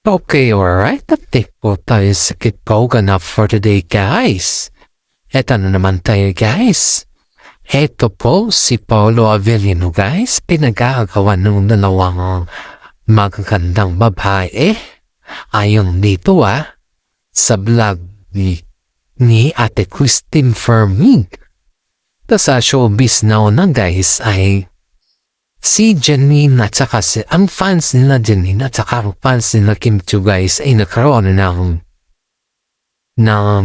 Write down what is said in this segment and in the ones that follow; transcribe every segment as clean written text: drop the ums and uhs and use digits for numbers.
Okay, alright. Update po tayo sa Kitbogan up for today, guys. Eto na naman tayo, guys. Eto po si Paolo Avellino, guys. Pinag-aagawa ng dalawang magagandang babae. Ayon dito, sa vlog ni Ate Christine Fermig. Sa showbiz na una, guys, ay si Janine at saka ang fans nila Janine at saka ang fans nila Kim Chiu, guys, ay nagkaroon ng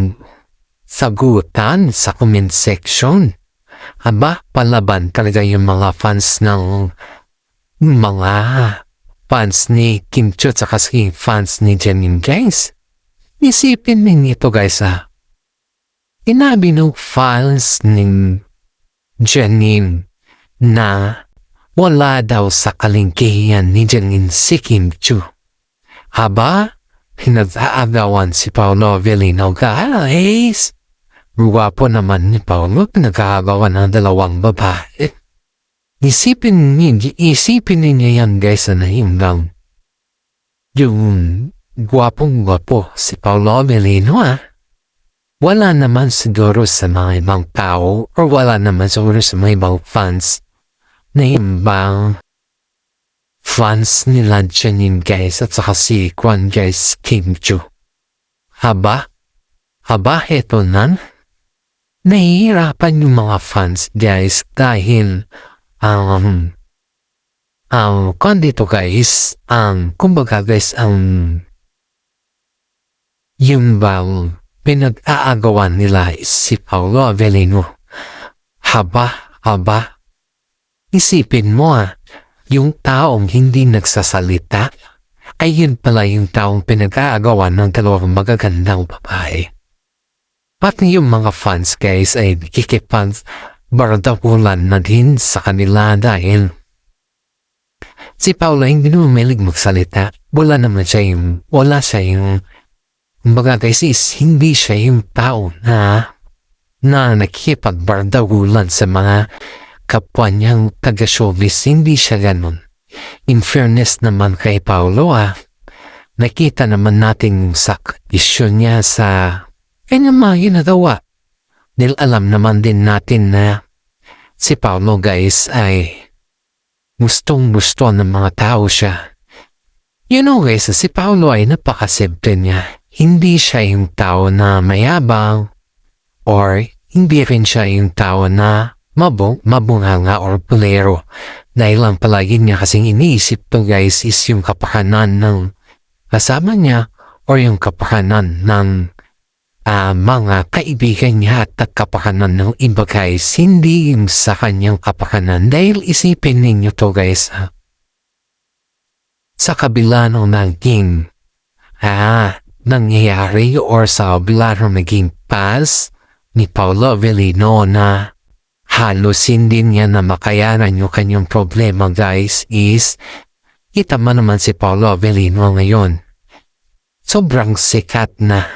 sagutan sa comment section. Aba, palaban talaga yung mga fans ni Kim Chiu at saka fans ni Janine, guys. Isipin ninyo ito, guys, Inabi ng fans ni Janine na wala daw sa kalingkihan ni Janine si Kim Chiu. Aba, pinag-aagawan si Paolo Avellino, guys. Guwapo naman ni Paolo, pinag-aagawan ng dalawang babae. Isipin ninyo yan, guys, na yung guwapong-guwapo si Paolo Avellino, Wala naman siguro sa mga ibang tao or wala naman siguro sa mga ibang fans na ibang fans nila Janine, guys, at saka si Kwan, guys, Kim Chiu. Haba, eto na. Nahihirapan yung mga fans, guys, dahil kung dito, guys, kumbaga, guys, yung bang pinag-aagawan nila si Paolo Avellino. Haba, isipin mo, yung taong hindi nagsasalita ay yun pala yung taong pinag-aagawan ng dalawang magagandang babae. Pati yung mga fans, guys, ay bardagulan na din sa kanila dahil si Paolo hindi naman mahilig magsalita. Wala siya yung kumbaga, guys, hindi siya yung tao na nakikipagbardagulan sa mga kapwa niyang taga-showbiz. Hindi siya ganun. In fairness naman kay Paolo, nakita naman natin yung issue niya sa kanyang mga ginagawa. Dahil alam naman din natin na si Paolo, guys, ay gustong-gusto ng mga tao siya. You know, guys, si Paolo ay napakasimple niya. Hindi siya yung tao na mayabang or hindi rin siya yung tao na mabunganga or pulero. Dahil lang palagi niya kasing iniisip to, guys, is yung kapakanan ng kasama niya or yung kapakanan ng mga kaibigan niya at kapakanan ng iba, guys. Hindi yung sa kanyang kapakanan. Dahil isipin ninyo to, guys, sa kabila ng naging nangyayari or sa kabila ng naging past ni Paolo Avellino na halos hindi niya na makayanan yung kanyang problema, guys, is kita mo naman si Paolo Avellino ngayon. Sobrang sikat na.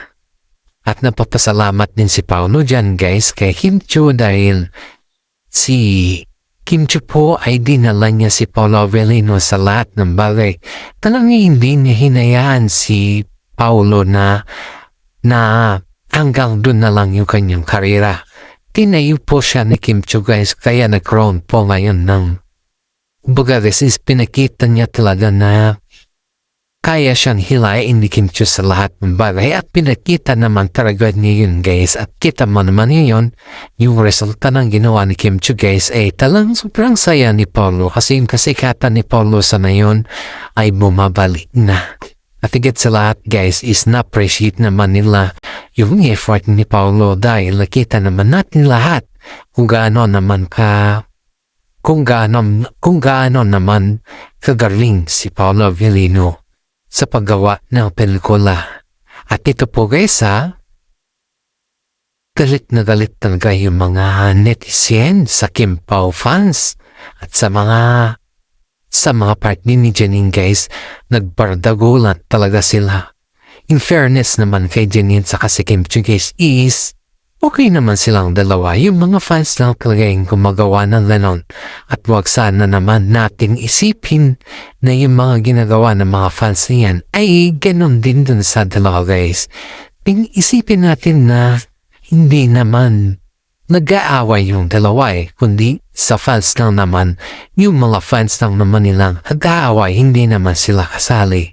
At napapasalamat din si Paolo dyan, guys, kay Kim Chiu dahil si Kim Chiu po ay dinala niya si Paolo Avellino sa lahat ng bagay. Talagang hindi niya hinayaan si Paolo na hanggang doon na lang yung kanyang karera. Tinayo po siya ni Kim Chiu, guys, kaya nag-crown po ngayon ng kumbaga, is pinakita niya talaga na kaya siyang hilain ni Kim Chiu sa lahat ng bagay at pinakita naman talaga niya yun, guys, at kita mo naman yun, yung resulta ng ginawa ni Kim Chiu, guys, ay talang sobrang saya ni Paolo kasi yung kasikatan ni Paolo sa ngayon ay bumabalik na. At higit sa lahat, guys, is na-appreciate naman nila yung effort ni Paolo dahil nakita naman natin lahat kung gaano naman kagaling si Paolo Avellino sa paggawa ng pelikula. At ito po, guys, galit na galit talaga yung mga netizen sa Kim Pao fans at sa mga partner ni Janine, guys, nagbardagulan talaga sila. In fairness naman kay Janine sa si Kim Chiu, guys, is Okay naman silang dalawa, yung mga fans lang talagang gumagawa ng ganon. At wag sana naman natin isipin na yung mga ginagawa ng mga fans niyan ay ganon din dun sa dalawa guys. Isipin natin na hindi naman nag-aaway yung dalawa kundi sa fans lang naman, yung mga fans lang naman nilang nag-aaway, hindi naman sila kasali.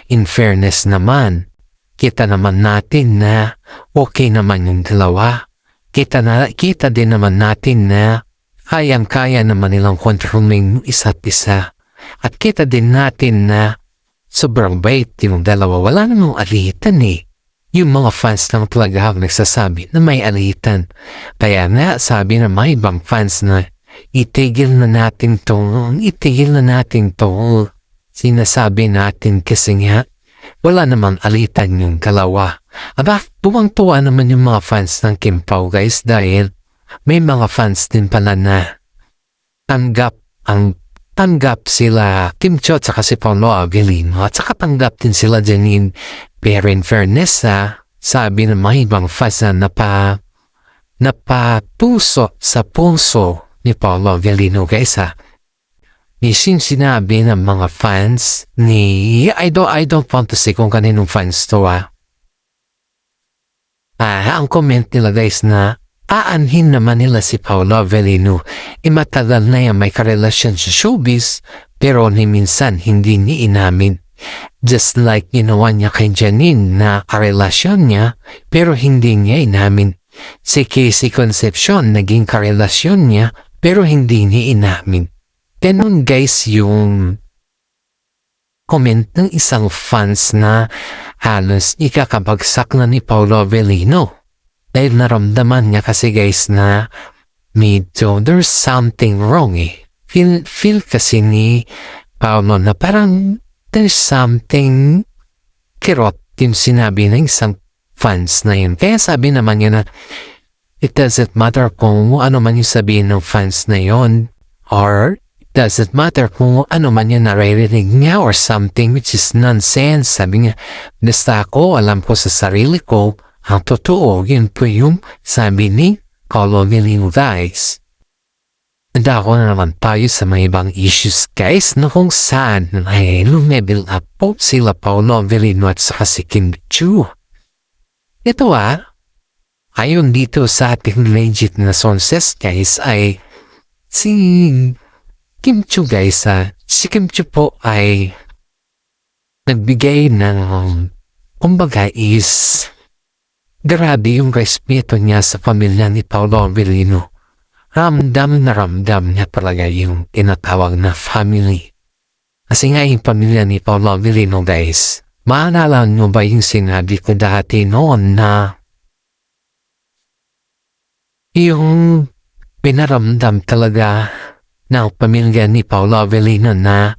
In fairness naman, kita naman natin na okay naman yung dalawa. Kita din naman natin na kayang-kaya naman nilang kontrolin yung isa't isa. At kita din natin na sobrang bait yung dalawa. Wala namang alitan Yung mga fans lang talaga nagsasabi na may alitan. Kaya nga sabi na may ibang fans na itigil na natin to. Sinasabi natin kasi nga wala namang alitan yung dalawa. Aba, tuwang-tuwa naman yung mga fans ng Kim Pao guys dahil may mga fans din pala na tanggap sila Kim Cho at saka si Paolo Avellino at saka tanggap din sila Janine. Pero in fairness sabi ng mga ibang fans na napapuso sa pulso ni Paolo Avellino guys sinabi ng mga fans ni I don't want to say kung kaninong fans to ang comment nila guys na aanhin naman nila si Paolo Avellino matagal na yan may karelasyon sa showbiz pero ni minsan hindi ni inamin just like ginawa niya kay Janine na karelasyon niya pero hindi niya inamin. Si Casey Concepcion naging karelasyon niya pero hindi niya inamin. Ganon guys yung comment ng isang fans na halos ikakabagsak na ni Paolo Avellino. Dahil naramdaman niya kasi guys na medyo there's something wrong Feel kasi ni Paolo na parang there's something kirot yung sinabi ng isang fans na yun. Kaya sabi naman niya na it doesn't matter kung ano man yung sabihin ng fans na yun or doesn't matter kung ano man yung naririnig niya or something which is nonsense. Sabi niya, basta ako, alam ko sa sarili ko, ang totoo, yun po yung sabi ni Paolo Avellino guys. Dako na naman tayo sa mga ibang issues guys na kung saan ay lumevel up po sila Paolo Avellino at saka si Kim Chiu. Ito ayon dito sa ating legit na sources guys ay si Kim Chiu guys si Kim Chiu po ay nagbigay ng kumbaga is grabe yung respeto niya sa pamilya ni Paolo Avellino. Ramdam niya talaga yung tinatawag na family. Kasi nga yung pamilya ni Paolo Avellino guys, maalala nyo ba yung sinabi ko dati noon na yung pinaramdam talaga ng pamilya ni Paolo Avellino na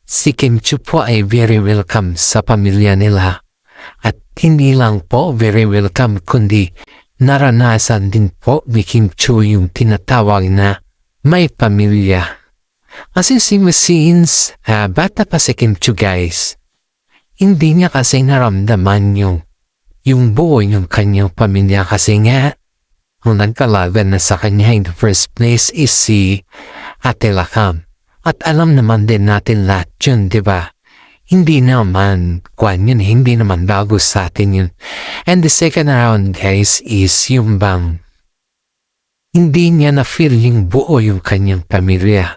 si Kim Chiu po ay very welcome sa pamilya nila. At hindi lang po very welcome kundi naranasan din po ni Kim Chiu yung tinatawag na may pamilya. Kasi since bata pa si Kim Chiu guys, hindi niya kasi naramdaman yung buo yung kanyang pamilya kasi nga ang nagkalaban na sa kanya in the first place is si Ate Lakam. At alam naman din natin lahat yun, diba? Hindi naman hindi naman bago sa atin yun. And the second round guys is yung bang hindi niya na-feel yung buo yung kanyang pamilya.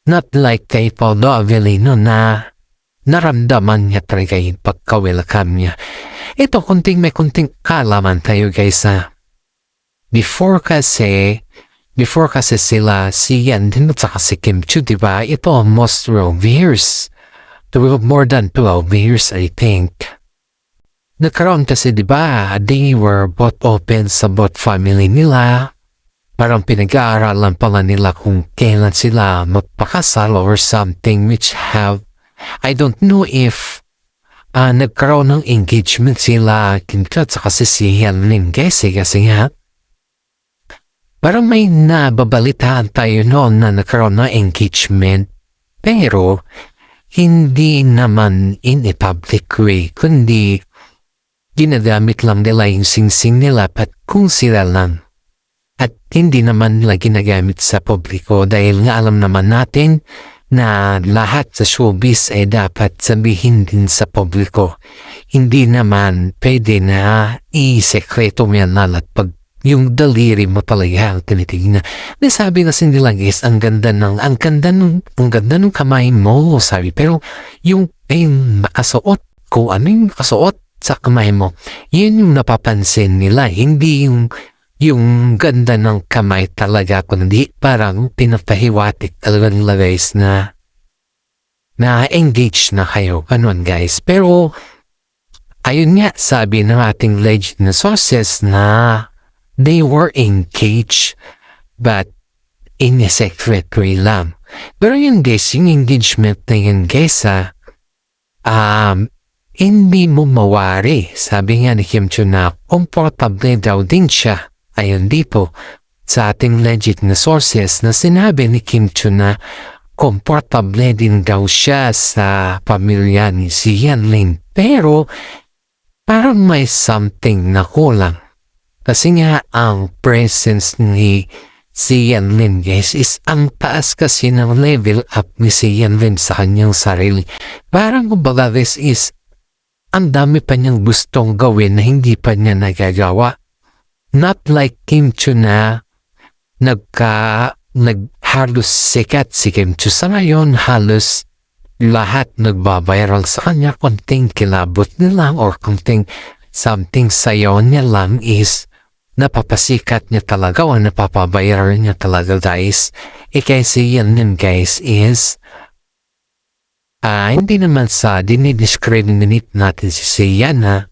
Not like kay Paolo Avellino na naramdaman niya talaga yung pagka-welcome niya. Ito, may kunting kalaman tayo guys Before kasi sila si Yan din at saka si Kim Chiu, diba? Ito almost 12 years. More than 12 years, I think. Nagkaroon kasi, diba, they were both open sa both family nila. Parang pinag-aaralan pala nila kung kailan sila magpakasal or something which I don't know if nagkaroon ng engagement sila Kim Chiu at saka si Yan Lim kasi nga parang may nababalitaan tayo noon na nagkaroon ng engagement pero hindi naman in a public way kundi ginagamit lang nila yung singsing nila pat kung sila lang. At hindi naman nila ginagamit sa publiko dahil nga alam naman natin na lahat sa showbiz ay dapat sabihin din sa publiko. Hindi naman pwede na i-sekreto mo yan lalat pag yung daliri mo talaga ang tinitignan. Sabi kasi nila guys, ang ganda ng kamay mo, sabi. Pero yung nakasuot, kung ano yung nakasuot sa kamay mo, yun yung napapansin nila. Hindi yung ganda ng kamay talaga, kundi parang pinapahiwatik talaga nila guys na engage na kayo. Ganon guys. Pero, ayun nga, sabi ng ating legend na sources na they were engaged but in a secretary lang. Pero yun guys, yung engagement na yun guys hindi mo mawari. Sabi nga ni Kim Chiu na comfortable daw din siya. Ayun dito sa ating legit na sources na sinabi ni Kim Chiu na comfortable din daw siya sa pamilya ni si Yanlin. Pero parang may something na kulang. Kasi nga ang presence ni si Yanlin guys is ang taas kasi ng level up ni si Yanlin sa kanyang sarili. Parang kumbaga this is ang dami pa niyang gustong gawin na hindi pa niya nagagawa. Not like Kim Chiu na halos sikat si Kim Chiu. Sa ngayon halos lahat nagbabiral sa kanya. Konting kilabot niya lang or konting something sayo niya lang is napapasikat niya talaga o napapaviral niya talaga guys. Kasi yan din guys is hindi naman sa dinidiscredit natin si Sienna.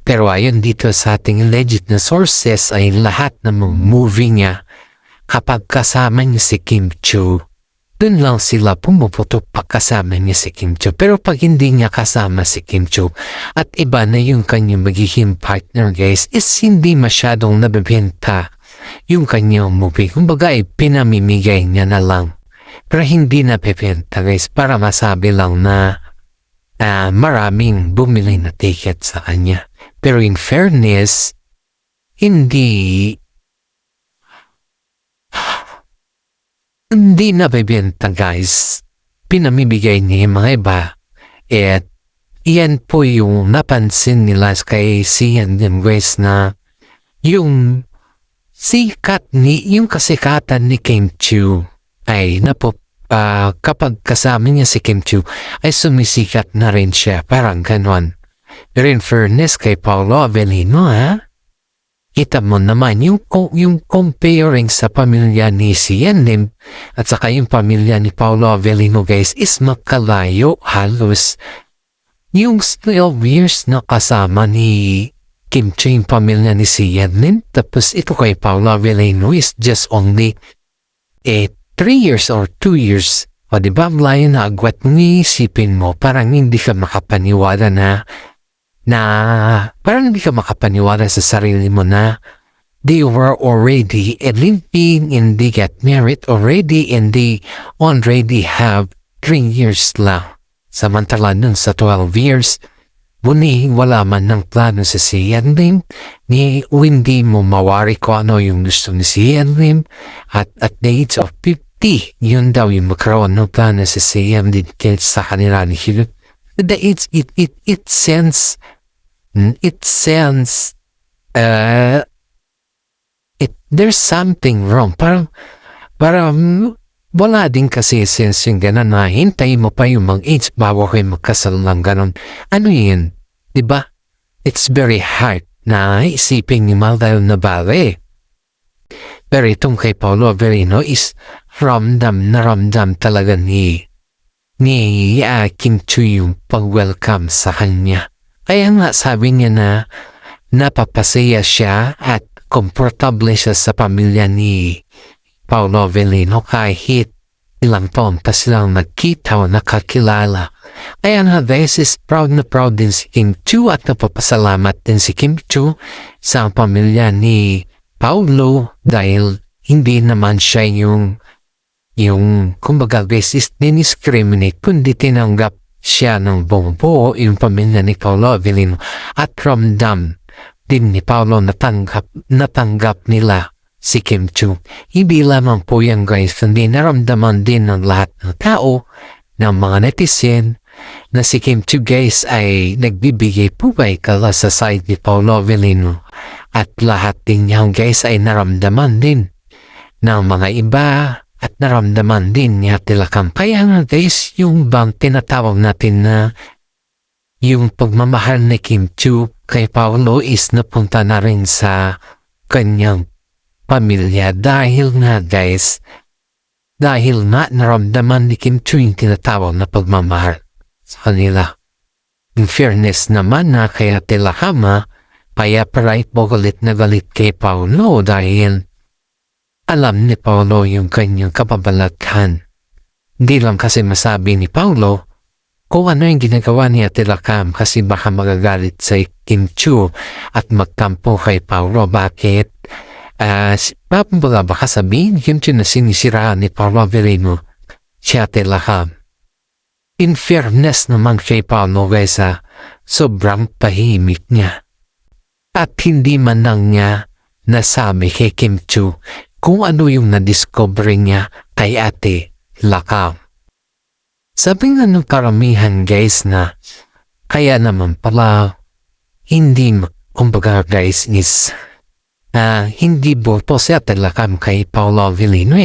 Pero ayon dito sa ating legit na sources ay lahat ng movie niya kapag kasama niya si Kim Chiu, dun lang sila pumuputok pag kasama niya si Kim Chiu. Pero pag hindi niya kasama si Kim Chiu at iba na yung kanyang magiging partner guys is hindi masyadong nabibenta yung kanyang movie. Kumbaga ay pinamimigay niya na lang. Pero hindi napipenta guys para masabi lang na maraming bumili na ticket sa kanya. Pero in fairness, hindi nabibenta guys. Pinamibigay niya yung mga iba. At iyan po yung napansin nila kay Sian din guys na yung kasikatan ni Kim Chiu ay kapag kasama niya si Kim Chiu ay sumisikat na rin siya. Parang ganon. Pero in fairness kay Paolo Avellino kita mo naman yung comparing sa pamilya ni Sian Lim at saka yung pamilya ni Paolo Avellino guys is makalayo halos. Yung 12 years na kasama ni Kim Chiu yung pamilya ni Sian Lim, tapos ito kay Paolo Avellino is just only 3 years or 2 years. O diba, layo na agwat mong iisipin mo, parang hindi ka makapaniwala parang hindi ka makapaniwala sa sarili mo na they were already living and they get married already and they already have 3 years lang. Samantala nun sa 12 years, wala man ng plano sa Sian Lim, hindi mo mawari ko ano yung gusto ni Sian Lim at the age of 50, yun daw yung magkaroon ng plano sa Sian Lim sa kanila ni Hilot. There's something wrong. Parang wala din kasi sense yung gano'n na hintay mo pa yung mag-age bago kayo magkasal ng gano'n. Ano yun? Diba? It's very hard na isipin ni Maldal na bagay. Pero itong kay Paolo Avellino is ramdam talaga ni Kim Chiu yung pag-welcome sa kanya. Kaya nga sabi niya na napapasaya siya at komportable siya sa pamilya ni Paolo Avellino kahit ilang taon pa silang nagkita o nakakilala. Kaya nga guys is proud din si Kim Chiu at napapasalamat din si Kim Chiu sa pamilya ni Paolo dahil hindi naman siya yung kumbaga guys is diniscriminate kundi tinanggap siya ng bumubuo yung pamilya ni Paolo Avellino at ramdam din ni Paolo natanggap nila si Kim Chiu. Hindi lamang po yan guys, hindi naramdaman din ng lahat ng tao, ng mga netizen, na si Kim Chiu guys ay nagbibigay pubay kala sa side ni Paolo Avellino. At lahat din niya guys ay naramdaman din ng mga iba at naramdaman din ni Ate Lakam. Kaya nga guys, yung bang tinatawag natin na yung pagmamahal ni Kim Chiu kay Paolo is napunta na rin sa kanyang pamilya dahil nga guys, dahil nga naramdaman ni Kim Chiu yung tinatawag na pagmamahal sa kanila. In fairness naman na kay Ate Lakam, kaya parait po galit na galit kay Paolo dahil alam ni Paolo yung kanyang kababalaghan. Hindi lang kasi masabi ni Paolo kung ano yung ginagawa ni Ate Lakam kasi baka magagalit sa Kim Chiu at magkampo kay Paolo. Bakit? Baka sabihin Kim Chiu na sinisiraan ni Paolo Avellino si Ate Lakam. In fairness naman kay Paolo guys, sobrang tahimik niya. At hindi man lang niya nasabi kay Kim Chiu kung ano yung nadiscover niya kay Ate Lakam. Sabi nga ng karamihan guys na kaya naman pala hindi kumbaga guys is hindi boto si Ate Lakam kay Paolo Avellino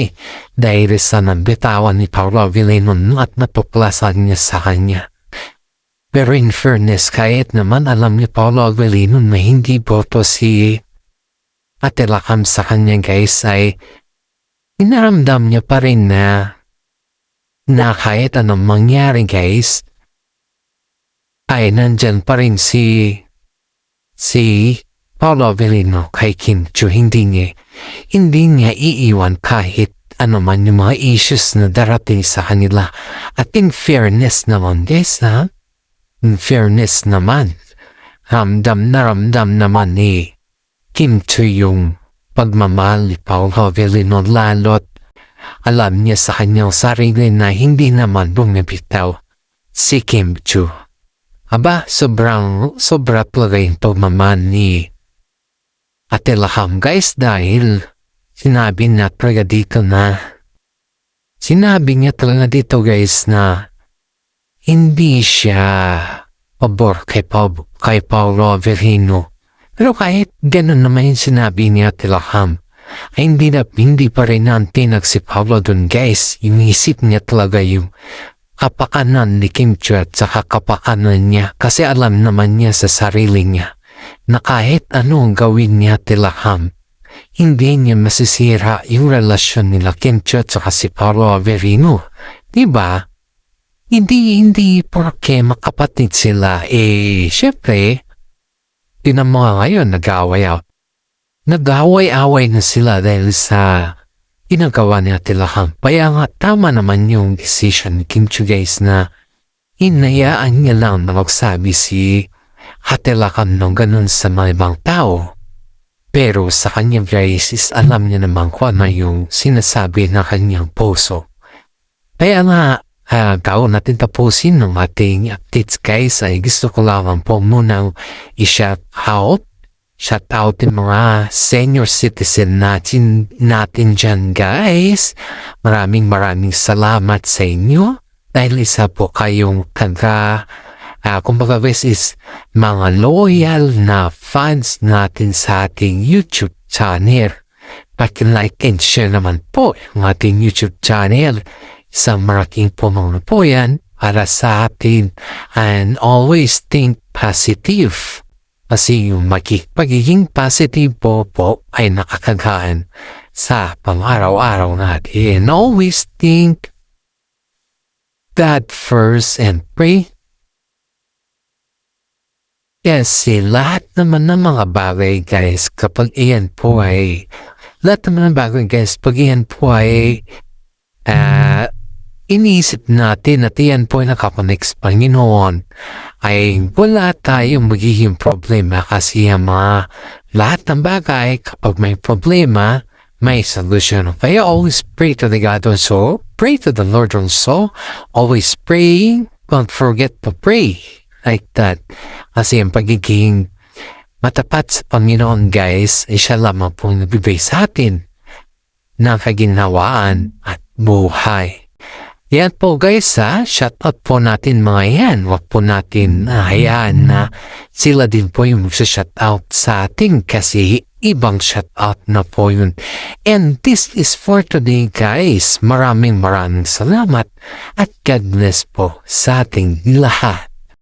dahil sa nabitawan ni Paolo Avellino at natuklasan niya sa kanya. Pero in fairness, kahit naman alam ni Paolo Avellino na hindi boto si Ate Lakam sa kanya guys, ay inaramdam niya pa rin na kahit anong mangyari guys, ay nandyan pa rin si Paolo Avellino kay Kim Chiu. Hindi niya iiwan kahit ano man yung mga issues na darating sa kanila. At in fairness naman guys, in fairness naman, ramdam naman ni Kim Chiu yung pagmamahal ni Paolo Avellino, lalo't alam niya sa kanyang sarili na hindi naman bumibitaw si Kim Chiu. Sobra talaga yung pagmamahal ni Ate Lakam guys dahil sinabi niya talaga dito guys na hindi siya pabor kay Paolo Avellino. Pero kahit ganun naman yung sinabi ni Ate Lakam, ay hindi pa rin nantinag si Paolo dun guys. Yung isip niya talaga yung kapakanan ni Kim Chiu at saka kapakanan niya. Kasi alam naman niya sa sarili niya na kahit anong gawin ni Ate Lakam, hindi niya masisira yung relasyon nila Kim Chiu at saka si Paolo Avellino. Diba? Hindi porke makapatid sila. Syempre, tinan mo ngayon, nag-away na sila dahil sa ginagawa ni Ate Lakam. Kaya nga tama naman yung decision ni Kim Chiu guys na hinayaan niya lang na magsabi si Ate Lakam ng ganun sa mga ibang tao. Pero sa kanya guys is alam niya naman kung ano yung sinasabi ng kanyang puso. Kaya nga, bago natin tapusin ng ating updates guys, ay gusto ko lamang po muna i-shout out yung mga senior citizen natin dyan guys. Maraming salamat sa inyo dahil isa po kayong kumbaga guys is mga loyal na fans natin sa ating YouTube channel. Paki-like and share naman po yung ating YouTube channel. Isang malaking pumulong po yan para sa atin, and always think positive. Kasi yung pagiging positive po ay nakakagaan sa pang-araw-araw natin. And always think God first and pray. Kasi lahat naman ng mga bagay guys, kapag iyan po ay iniisip natin at iyan po ay nakakonect sa Panginoon, ay wala tayong magiging problema kasi lahat ng bagay kapag may problema, may solusyon. Kaya always pray to the God also, pray to the Lord also, always praying don't forget to pray like that. Kasi ang pagiging matapat sa Panginoon guys, ay siya lamang po nagbibigay sa atin ng kaginhawaan at buhay. Yan po guys shout out po natin mga yan. Huwag po natin hayaan na sila din po yung shout out sa atin kasi ibang shout out na po yun. And this is for today guys. Maraming salamat at God bless po sa ating lahat.